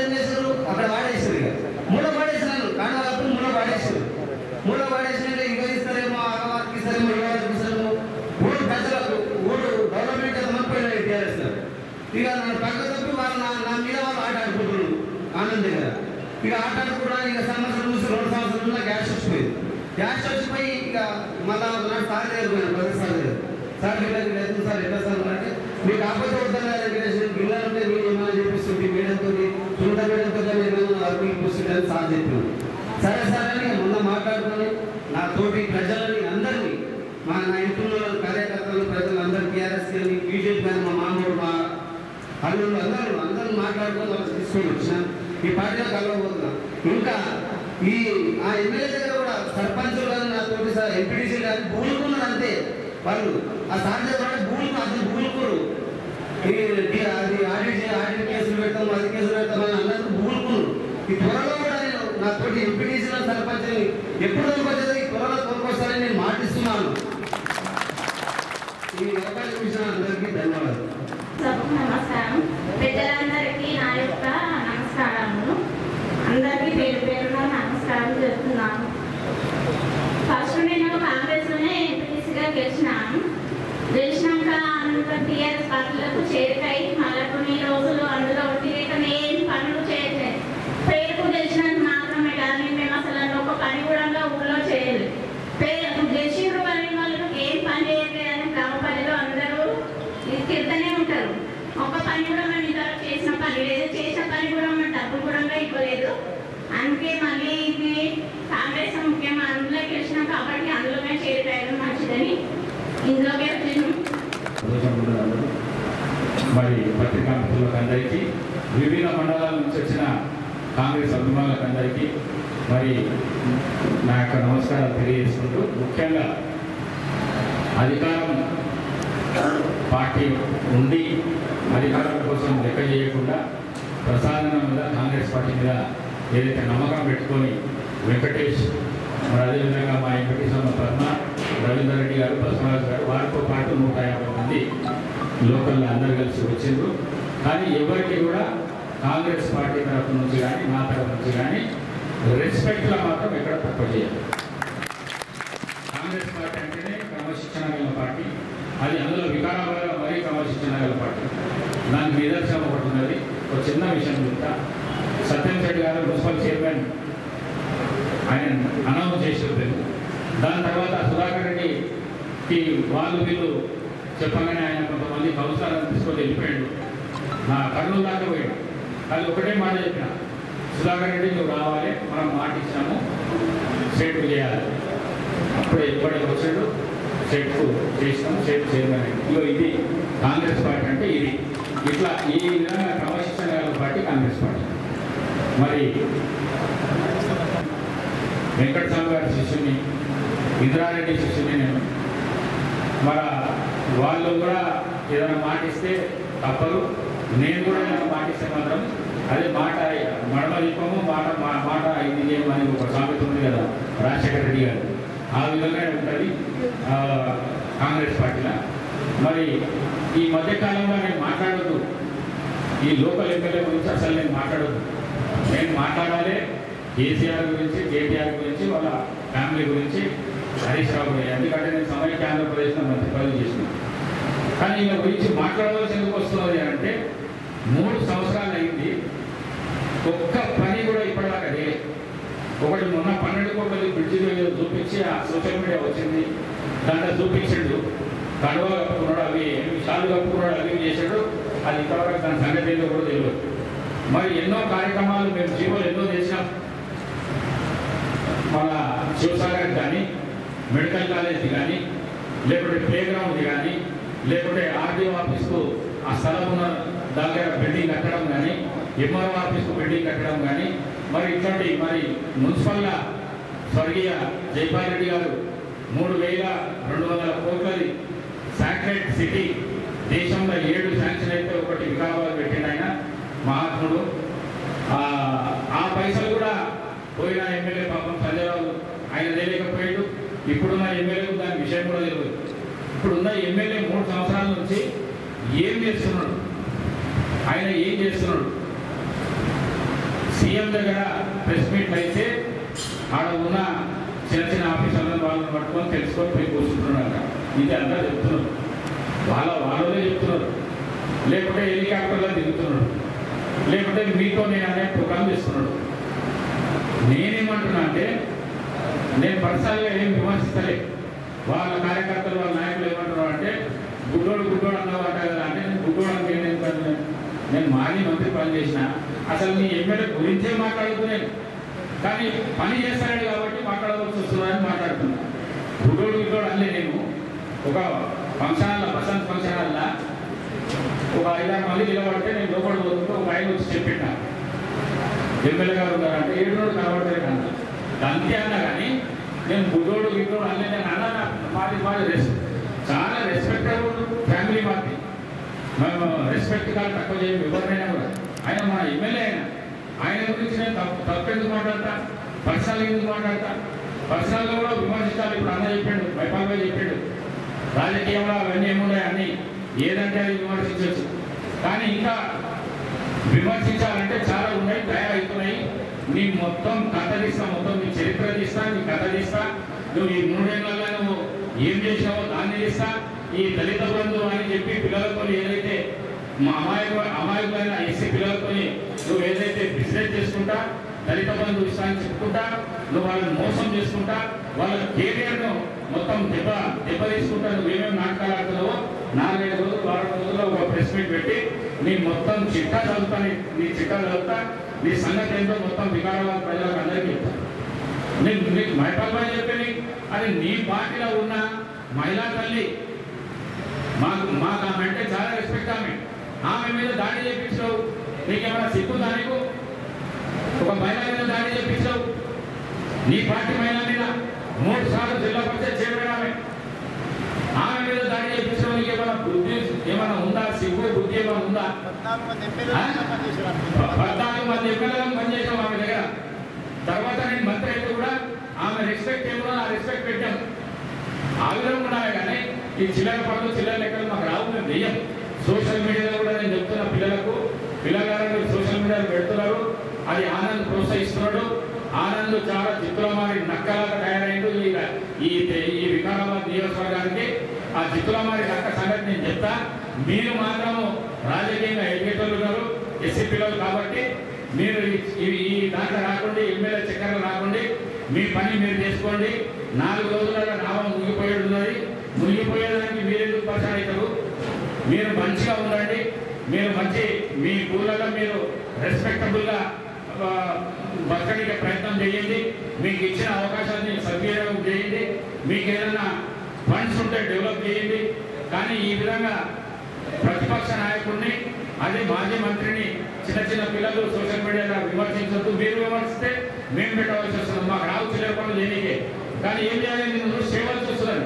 Speaker 5: ఏం చేశారు, అక్కడ వాడేసారు. ఇక మూడో వాడేసినాను, కానీ అప్పుడు మూడో వాడేసినాక ఇంకా ఇస్తారేమో, ఆగవారికి ఇస్తారేమో, ఇవ్వడానికి ఇస్తారేమో, ఊరు ప్రజలకు డెవలప్మెంట్ మర్చిపోయినాయి టీఆర్ఎస్. ఇక నన్ను పక్క తప్పి వాళ్ళు నా మీద వాళ్ళు ఆట ఆడుకుంటున్నారు ఆనంద్ దగ్గర. ఇక ఆట ఆడుకోవడానికి ఇక సంవత్సరం చూసి 2 సంవత్సరాలు గ్యాస్ వచ్చిపోయి ఇక మళ్ళా సార్ దగ్గర పోయినా, ప్రతి సార్ దగ్గర, సార్ లేదు సార్ ఎట్లా సార్ అంటే మీకు ఆపద వద్దా గిల్లంటే మీరు ఏమైనా చెప్పిస్తుంది, మేడంతో చూడ మేడంతో వర్కులు కూర్చుంటారని సార్ చెప్పినాను. సరే సార్ అని మొన్న మాట్లాడుకొని నా తోటి ప్రజలని అందరినీ, నా ఇంట్లో కార్యకర్తలు, ప్రజలందరూ టీఆర్ఎస్ కానీ బీజేపీ కానీ మా మామూలు మా అల్లుళ్ళు అందరూ మాట్లాడుకొని వాళ్ళు తీసుకొని వచ్చిన ఈ పార్టీలో కలవబోతున్నాం. ఇంకా ఆ ఎమ్మెల్యే దగ్గర కూడా సర్పంచులు కానీ నా తోటి సార్ ఎంపీడీసీ కానీ భూలుకున్నారు అంతే. వాళ్ళు ఆ సార్ దగ్గర భూలుకోరు, అది ఆడిట్ కేసులు పెడతాం, అది కేసులు పెడతామని అందరూ భూలుకున్నారు. ఈ త్వరలో కూడా నేను నా నా తోటి ఎంపీటీసీల సర్పంచ్ని ఎప్పుడు తోలుకొచ్చేదో ఈ త్వరలో తోలుకొస్తారని నేను మాటిస్తున్నాను. ఈ అవకాశం ఇచ్చిన అందరికీ ధన్యవాదాలు.
Speaker 6: నమస్కారం. పెద్దలందరికీ నా యొక్క నమస్కారములు. అందరికీ పేరు పేరున నమస్కారం చెప్తున్నాను. ఫస్ట్ నేను కాంగ్రెస్లోనే ఎంపీటీసీగా గెలిచినాను. గెలిచినాక అంత టీఆర్ఎస్ పార్టీలకు చేరికై మళ్ళీ కొన్ని రోజులు అందులో తిరిగి ఏం పనులు చేయట్లేదు. పేరుకు గెలిచినందుకు మాత్రమే కానీ మేము అసలు ఒక పని కూడా ఊళ్ళో చేయలేదు. పేరు గెలిచిరు అని వాళ్ళకి ఏం పని చేయట్లేదని గ్రామపల్లిలో అందరూ తిరుగుతూనే ఉంటారు. ఒక పని కూడా మేము ఇంతవరకు చేసిన పని లేదు. చేసిన పని కూడా మేము డబ్బులు కూడా ఇవ్వలేదు. అందుకే మళ్ళీ ఇది కాంగ్రెస్ ముఖ్యంగా అందులో గెలిచినాం కాబట్టి అందులోనే చేరిపోయారు మంచిదని ఇందులోకే వచ్చాను.
Speaker 7: మరి పత్రికా మిత్రులకు అందరికీ, వివిధ మండలాల నుంచి వచ్చిన కాంగ్రెస్ అభిమానులకు అందరికీ మరి నా యొక్క నమస్కారాలు తెలియజేసుకుంటూ, ముఖ్యంగా అధికారం పార్టీ ఉండి అధికారం కోసం లెక్క చేయకుండా ప్రసాదన మీద కాంగ్రెస్ పార్టీ మీద ఏదైతే నమ్మకం పెట్టుకొని వెంకటేష్, మరి అదేవిధంగా మా ఎంపీటీసీ పద్మ, రవీందర్ రెడ్డి గారు, బసవరాజు గారు, వారితో పాటు 150 మంది లోకల్లో అందరు కలిసి వచ్చిండ్రు. కానీ ఎవరికి కూడా కాంగ్రెస్ పార్టీ తరఫు నుంచి కానీ నా తరఫు నుంచి కానీ రెస్పెక్ట్లో మాత్రం ఎక్కడ తక్కువ చేయాలి. కాంగ్రెస్ పార్టీ అంటేనే క్రమశిక్షణ గల పార్టీ. అది అందులో వికారాబాద్లో మరీ క్రమశిక్షణ గల పార్టీ. దానికి నిదర్శనం ఒకటి ఉన్నది. ఒక చిన్న విషయం చెప్తా. సత్యం రెడ్డి గారు మున్సిపల్ చైర్మన్ ఆయన అనౌన్స్ చేసేది. దాని తర్వాత సుధాకర్ రెడ్డికి వాళ్ళు వీళ్ళు చెప్పగానే ఆయన కొంతమంది కౌన్సిలర్లను తీసుకొని వెళ్ళిపోయాడు. నా కర్నూలు దాకా పోయాడు. అది ఒకటే మాట చెప్పిన, సుధాకర్ రెడ్డి నువ్వు రావాలి, మనం మాట ఇచ్చాము, స్టేట్ చేయాలి. అప్పుడే ఎప్పటికి వచ్చాడు, స్టేట్కు చేసినాము, స్టేట్ చైర్మన్. ఇగో ఇది కాంగ్రెస్ పార్టీ అంటే ఇది. ఇట్లా ఈ విధంగా క్రమశిక్షణ గల పార్టీ కాంగ్రెస్ పార్టీ. మరి వెంకటస్వామి గారి శిష్యుని, ఇంద్రారెడ్డి శిష్యుని నేను. మన వాళ్ళు కూడా ఏదైనా మాట ఇస్తే తప్పదు. నేను కూడా ఏదైనా మాట ఇస్తే మాత్రం అదే మాట మడమ దీపము మాట ఇది చేయమని ఒక సామెత ఉంది కదా రాజశేఖర రెడ్డి గారు. ఆ విధంగా ఉంటుంది కాంగ్రెస్ పార్టీలో. మరి ఈ మధ్యకాలంలో నేను మాట్లాడద్దు, ఈ లోకల్ ఎమ్మెల్యే గురించి అసలు నేను మాట్లాడద్దు. నేను మాట్లాడాలి కేసీఆర్ గురించి, కేటీఆర్ గురించి, వాళ్ళ ఫ్యామిలీ గురించి, హరీష్ రావు గురించి. ఎందుకంటే నేను సమైక్య ఆంధ్రప్రదేశ్లో మంత్రి పదవి చేసినాను. కానీ ఈయన గురించి మాట్లాడవలసి ఎందుకు వస్తున్నది అంటే 3 సంవత్సరాలు అయింది, ఒక్క పని కూడా ఇప్పటిదాకా లేదు. ఒకటి మొన్న 12 కోట్ల బ్రిడ్జి చూపించి ఆ సోషల్ మీడియా వచ్చింది, దాంట్లో చూపించాడు. కడువ కప్పుకున్నాడు, అవి షాలు కప్పుకున్నాడు, అవి చేశాడు. అది ఇంతవరకు దాని సంగతి ఏంటో కూడా తెలియదు. మరి ఎన్నో కార్యక్రమాలు మేము జీవోలు ఎన్నో చేసినాం. మన శివసాగర్ కానీ, మెడికల్ కాలేజీ కానీ, లేకుంటే ప్లే గ్రౌండ్ది కానీ, లేకుంటే ఆర్డీఓ ఆఫీస్కు ఆ స్థలం ఉన్న దగ్గర బిల్డింగ్ కట్టడం కానీ, ఎంఆర్ఓ ఆఫీస్కు బిల్డింగ్ కట్టడం కానీ, మరి ఇట్లాంటి మరి మున్సిపల్గా స్వర్గీయ జైపాల్ రెడ్డి గారు 3,200 కోట్లది శాటిలైట్ సిటీ దేశంలో 7 శాంక్షన్ అయితే ఒకటి వికారాబాద్ పెట్టిండు ఆయన మహాత్ముడు. ఆ పైసలు కూడా పోయిన ఎమ్మెల్యే పాపం సంజయరావు ఆయన తెలియకపోయాడు. ఇప్పుడున్న ఎమ్మెల్యేకు దాని విషయం కూడా తెలియదు. ఇప్పుడున్న ఎమ్మెల్యే 3 సంవత్సరాల నుంచి ఏం చేస్తున్నాడు, ఆయన ఏం చేస్తున్నాడు? సీఎం దగ్గర ప్రెస్ మీట్ అయితే ఆడ ఉన్న చిన్న చిన్న ఆఫీసర్లను వాళ్ళని పట్టుకొని తెలుసుకొని పోయి కూర్చుంటున్నాడు. ఇది అంతా చెప్తున్నారు, వాళ్ళే చెప్తున్నారు. లేకుంటే హెలికాప్టర్లో దిగుతున్నాడు, లేకుంటే మీతో నేను అనే ప్రోగ్రామ్ చేస్తున్నాడు. నేనేమంటున్నా అంటే నేను పర్సనల్గా ఏం విమర్శిస్తలే. వాళ్ళ కార్యకర్తలు వాళ్ళ నాయకులు ఏమంటున్నారు అంటే గుడ్డోడు అన్నమాట కదా అంటే నేను గుడ్డోడు అంటే నేను మాజీ మంత్రి పని చేసిన అసలు నీ ఎమ్మెల్యే గురించే మాట్లాడుతున్నాను. కానీ పని చేస్తాడు కాబట్టి మాట్లాడవలసి వస్తుందని మాట్లాడుతున్నా. గుడ్డోడు అల్లే నేను ఒక ఫంక్షన్ హాల్లో బసంత్ ఫంక్షన్ హాల్లో ఒక 5-6 మంది నిలబడితే నేను లోపల పోతుంటే ఒక ఆయన వచ్చి చెప్పిన ఎమ్మెల్యే గారు ఉన్నారంటే 7 రోజులు కనబడతారు కన్నా అంతే అన్నా. కానీ నేను గుడ్డోడు అల్లే నేను అన్నా. మాది చాలా రెస్పెక్టబుల్ ఫ్యామిలీ మాది. మేము రెస్పెక్ట్ కాదు తక్కువ చేయము ఎవరినైనా కూడా. ఆయన మన ఎమ్మెల్యే అయినా ఆయన గురించి నేను తప్పెందుకు మాట్లాడతా, పర్సనల్ ఎందుకు మాట్లాడతా? పర్సనల్గా కూడా విమర్శించాలి. ఇప్పుడు అన్న చెప్పాడు, వైపాల్ భాయ్ చెప్పాడు, రాజకీయంలో అవన్నీ ఏమున్నాయి అని ఏదంటే అది విమర్శించవచ్చు. కానీ ఇంకా విమర్శించాలంటే చాలా ఉన్నాయి, తయారవుతున్నాయి. నీ మొత్తం కథ తీస్తా, మొత్తం నీ చరిత్ర తీస్తా, నీ కథ తీస్తా. నువ్వు ఈ 3 ఏళ్ళలో నువ్వు ఏం చేసినావో దాన్ని తీస్తా. ఈ దళిత బంధు అని చెప్పి పిల్లలతో ఏదైతే అమాయకులైన ఎస్సీ పిల్లలతో నువ్వు ఏదైతే బిజినెస్ చేసుకుంటా, దళిత బంధు విషయాన్ని చెప్పుకుంటా, నువ్వు వాళ్ళని మోసం చేసుకుంటా, వాళ్ళ కెరియర్ను మొత్తం దెబ్బ తీసుకుంటా నువ్వు ఏమేమి నాటకాలు ఆడుతున్నావో 4-5 రోజులు 6 రోజుల్లో ఒక ప్రెస్ మీట్ పెట్టి నీ మొత్తం చిట్టా చదువుతా, నీ చిట్టా చదువుతా, నీ సంగతి ఏంటో మొత్తం వికారాబాద్ ప్రజలకు అందరికీ చెప్తాను. నీకు వైపాల్ భాయ్ చెప్పేది అది నీ పార్టీలో ఉన్న మహిళా తల్లి. మాకు ఆమె అంటే చాలా రెస్పెక్ట్. ఆమె మీద దాడి చేయించావు. నీకేమైనా సిగ్గు? దానికి ఒక మహిళ మీద దాడి చేయించావు. నీ పార్టీ మహిళ మీద 3 సార్లు జిల్లా పరిషత్ చైర్మన్ ఆమె మీద దాడి చేయించావు. నీకేమైనా బుద్ధి ఏమైనా ఉందా? సిగ్గు బుద్ధి ఏమైనా ఉందా? 14 మంది ఎమ్మెల్యేలను పనిచేసాం ఆమె దగ్గర. తర్వాత నేను మంత్రి అయితే కూడా ఆమె రెస్పెక్ట్ ఏమో ఆ రెస్పెక్ట్ పెట్టాం. ఆ విధంగా ఉండాలి. కానీ ఈ చిల్లర పనులు చిల్లర లెక్కలు మాకు రావు, మేము వెయ్యం. సోషల్ మీడియాలో కూడా నేను చెప్తున్న పిల్లగారు సోషల్ మీడియాలో పెడుతున్నారు. అది ఆనంద్ ప్రోత్సహిస్తున్నాడు. ఆనంద్ చాలా చిత్తులమారి నక్కలాగా తయారైండు ఈ వికారాబాద్ నియోజకవర్గానికి. ఆ చిత్తులమారి నక్క సంగతి నేను చెప్తా. మీరు మాత్రము రాజకీయంగా ఎడ్యుకేటర్లు ఉన్నారు, ఎస్సీ పిల్లలు కాబట్టి మీరు ఈ దాంట్లో రాకుండా, ఎమ్మెల్యే చక్కెరలు రాకుండా మీ పని మీరు చేసుకోండి. 4 రోజులలో నామం మునిగిపోయేది ఉన్నది. మునిగిపోయేదానికి మీరెందుకు పరిచయం అవుతారు? మీరు మంచిగా ఉండండి. మీరు మంచి మీ ఊళ్ళలో మీరు రెస్పెక్టబుల్గా బతకడానికి ప్రయత్నం చేయండి. మీకు ఇచ్చిన అవకాశాన్ని సద్వినియోగం చేయండి. మీకు ఏదైనా ఫండ్స్ ఉంటే డెవలప్ చేయండి. కానీ ఈ విధంగా ప్రతిపక్ష నాయకుడిని, అదే మాజీ మంత్రిని చిన్న పిల్లలు సోషల్ మీడియాలో విమర్శించొద్దు. మీరు విమర్శిస్తే మేము పెట్టవలసి వస్తుంది. మాకు రావు చిల్లర పనులు దేనికే. కానీ ఏం చేయాలి? నిన్ను చూసి చేయవలసి వస్తుంది.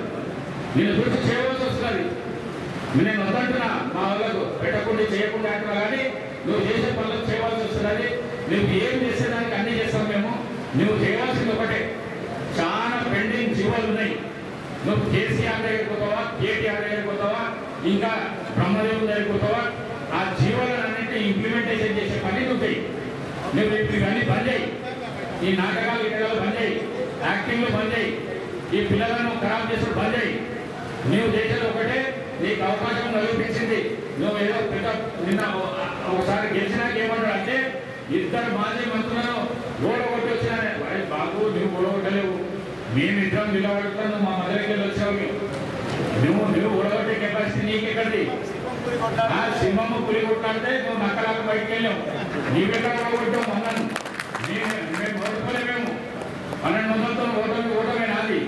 Speaker 7: నేను వద్దంటున్నా, మా వాళ్ళకు పెట్టకుండా చేయకుండా అంటున్నా. కానీ నువ్వు చేసే పనులకు చేయవలసి వస్తున్నది. నువ్వు ఏం చేసేదానికి అన్ని చేస్తాం మేము. నువ్వు చేయవలసింది ఒకటే, చాలా పెండింగ్ జీవోలు ఉన్నాయి. నువ్వు కేసీఆర్ దగ్గరికి పోతావా, కేటీఆర్ దగ్గరికి పోతావా, ఇంకా బ్రహ్మదేవుని దగ్గరికి పోతావా? ఆ జీవోలన్నింటినీ ఇంప్లిమెంటేషన్ చేసే పని నువ్వు చేయి. నువ్వు ఇవన్నీ బంద్ చేయి. ఈ నాటకాలు బంద్ చేయి, యాక్టింగ్లు బంద్ చేయి, ఈ పిల్లలను ఖరాబ్ చేసుకుని బంద్ చేయి. నువ్వు చేసేది ఒకటే, నీకు అవకాశం కల్పించింది. నువ్వు ఏదో నిన్న ఒకసారి గెలిచినాక ఏమన్నాడు అంటే, 2 మాజీ మంత్రులను ఓడగొట్టి వచ్చినా. బాబు నువ్వు ఓడగొట్టలేవు, మేమిద్దరం నిలబడుతున్నాం. నువ్వు మా మధ్యలోకి వెళ్ళి వచ్చావు. నువ్వు ఓడగొట్టే కెపాసిటీ నీకెక్కడిది? సింహము పులి కొట్టాలంటే నువ్వు నక్కలాగా బయటకు వెళ్ళావు. నీవెక్కడ ఓడగొట్టావు? అన్నాను మేము ఓడిపోలేమేము. 1200 ఓటమే నాది.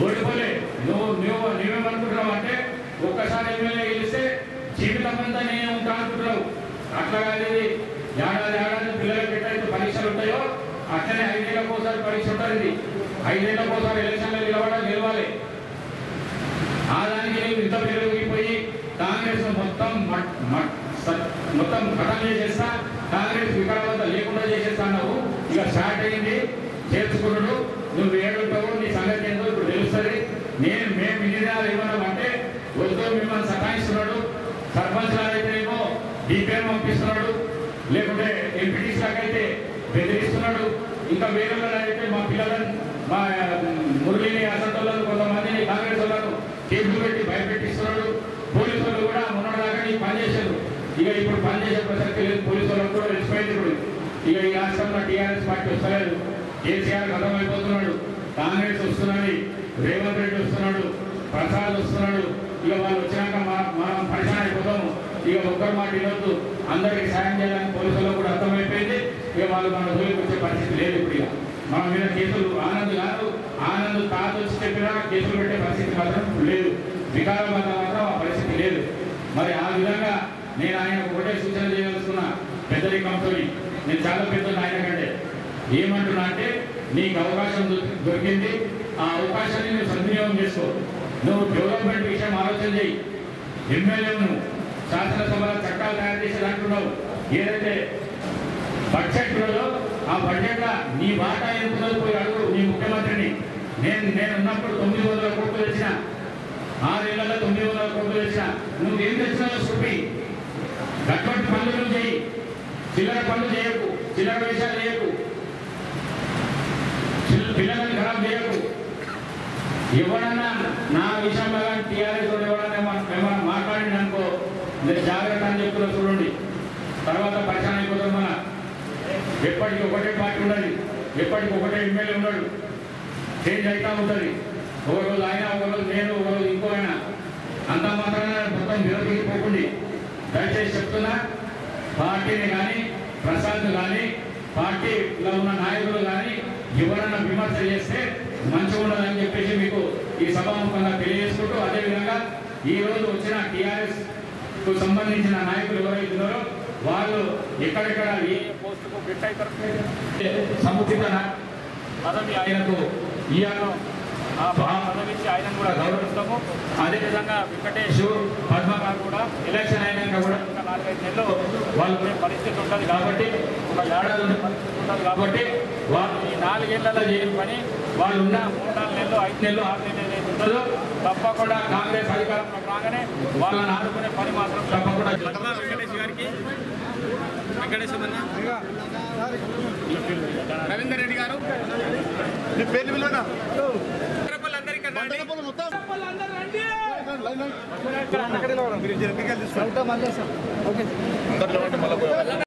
Speaker 7: ఓడిపోలే. నువ్వేమనుకుంటున్నావు అంటే ఒక్కసారి ఎమ్మెల్యే గెలిస్తే జీవితం అంతా నేనే ఉంటా అనుకుంటున్నావు. అట్లా కాదు. ఏడాది పిల్లలకు ఎట్లయితే పరీక్షలు ఉంటాయో అట్లనే 5 ఏళ్ళకు ఒకసారి పరీక్ష ఉంటుంది. 5 ఏళ్ళకు ఒకసారి ఎలక్షన్లో గెలవాలి. ఆ దానికి నేను ఇంత పెరిగిపోయి కాంగ్రెస్ మొత్తం ఖతం చేసేస్తా, కాంగ్రెస్ వికారాబాద్ లేకుండా చేసేస్తా అన్నావు. ఇక స్టార్ట్ అయింది చేర్చుకున్నాడు. నువ్వు ఏడుంటావు, నీ సంగతి ఏంటో ఇప్పుడు తెలుస్తుంది. మేము ఇన్ని దినాలు ఏమన్నామంటే వద్దు, మిమ్మల్ని సతాయిస్తున్నాడు. సర్పంచ్ లాగైతేనేమో డీపీఎం పంపిస్తున్నాడు, లేకుంటే ఎంపీటీసీ లాగైతే బెదిరిస్తున్నాడు. ఇంకా వేరే అయితే మా పిల్లలను, మా మురళిని అసంటోళ్ళను, కొంతమందిని కాంగ్రెస్ వాళ్ళను కేసులు పెట్టి భయపెట్టిస్తున్నాడు. పోలీసు వాళ్ళు కూడా మొన్నటిదాకా నీకు పనిచేశారు. ఇక ఇప్పుడు పనిచేసే ప్రసక్తి లేదు. పోలీసు వాళ్ళకు కూడా రెస్పాండ్. ఇక ఈ రాష్ట్రంలో టీఆర్ఎస్ పార్టీ వస్తలేదు. కేసీఆర్ అర్థమైపోతున్నాడు. కాంగ్రెస్ వస్తున్నది, రేవంత్ రెడ్డి వస్తున్నాడు, ప్రసాద్ వస్తున్నాడు. ఇక వాళ్ళు వచ్చినాక మనం పరిచయం అయిపోతాము. ఇక ఒక్కరి మాట వినొద్దు, అందరికీ సాయం చేయాలని పోలీసులకు కూడా అర్థమైపోయింది. ఇక వాళ్ళు మన జోలికి వచ్చే పరిస్థితి లేదు. ఇప్పుడు ఇక మన మీద కేసులు ఆనంద్ తాత వచ్చి చెప్పినా కేసులు పెట్టే పరిస్థితి మాత్రం లేదు. వికారాబాద్ మాత్రం ఆ పరిస్థితి లేదు. మరి ఆ విధంగా నేను ఆయన ఒకటే సూచన చేయవలసిన పెద్దరికంతో, నేను చాలా పెద్ద ఆయన కంటే ఏమంటున్నా అంటే, నీకు అవకాశం దొరికింది. ఆ అవకాశాన్ని నువ్వు సద్వినియోగం చేసుకో. నువ్వు డెవలప్మెంట్ విషయం ఆలోచన చేయి. ఎమ్మెల్యేను శాసనసభలో చట్టాలు తయారు చేసేది అంటున్నావు. ఏదైతే బడ్జెట్లో ఆ బడ్జెట్లో నీ వాటా ఎందుకు పోయి అడుగు నీ ముఖ్యమంత్రిని. నేను ఉన్నప్పుడు 900 కోట్లు తెచ్చిన, 6 ఏళ్లలో 900 కోట్లు తెచ్చిన. నువ్వు ఏం తెచ్చినావో చూపి. అటువంటి పనులు చేయి, చిల్లర పనులు చేయకు, చిల్లర వేషాలు చేయకు, పిల్లలను ఖరాబ్ చేయకు. ఎవరన్నా నా విషయంలో కానీ టీఆర్ఎస్ ఎవరన్నా ఏమన్నా మాట్లాడింది అనుకో, మీరు జాగ్రత్త అని చెప్తున్నా చూడండి. తర్వాత పరిచయం అయిపోతుంది. మన ఎప్పటికి ఒకటే పార్టీ ఉండదు, ఎప్పటికి ఒకటే ఎమ్మెల్యే ఉన్నాడు, చేంజ్ అవుతూ ఉంటుంది. ఒకరోజు ఆయన, ఒకరోజు నేను, ఒకరోజు ఇంకో ఆయన. అంత మాత్రాన మొత్తం విరోధిపోకుండా దయచేసి చెప్తున్నా, పార్టీని కానీ ప్రసాద్ కానీ పార్టీలో ఉన్న నాయకులు కానీ ఎవరన్నా విమర్శ చేస్తే మంచిగా ఉండదని చెప్పేసి మీకు ఈ సభాముఖంగా తెలియజేసుకుంటూ, అదేవిధంగా ఈరోజు వచ్చిన టీఆర్ఎస్ కు సంబంధించిన నాయకులు ఎవరైతున్నారో వాళ్ళు ఎక్కడెక్కడ ఏ పోస్టుకు ఫిట్ అవుతారు సముచిత పదవి ఆయనకు ఇయ్యాలో ఆ పదవించి ఆయనను కూడా గౌరవిస్తాము. అదేవిధంగా వెంకటేష్, పద్మ గారు కూడా ఎలక్షన్ అయినాక కూడా ఇంకా 4-5 నెలలు వాళ్ళు పరిస్థితి ఉంటుంది కాబట్టి, ఒక ఏడాది ఉండే పరిస్థితి ఉంటుంది కాబట్టి వాళ్ళు ఈ 4 ఏళ్లలో చేయని పని వాళ్ళు ఉన్న 3-4 నెలలు, 5 నెలలు, 6 నెలలు ఏదైతే ఉంటుందో తప్పకుండా కాంగ్రెస్ అధికారంలో రాగానే వాళ్ళని ఆడుకునే పని మాత్రం తప్పకుండా వెంకటేష్ గారికి, వెంకటేష్ రవీందర్ రెడ్డి గారు
Speaker 8: అందరికీ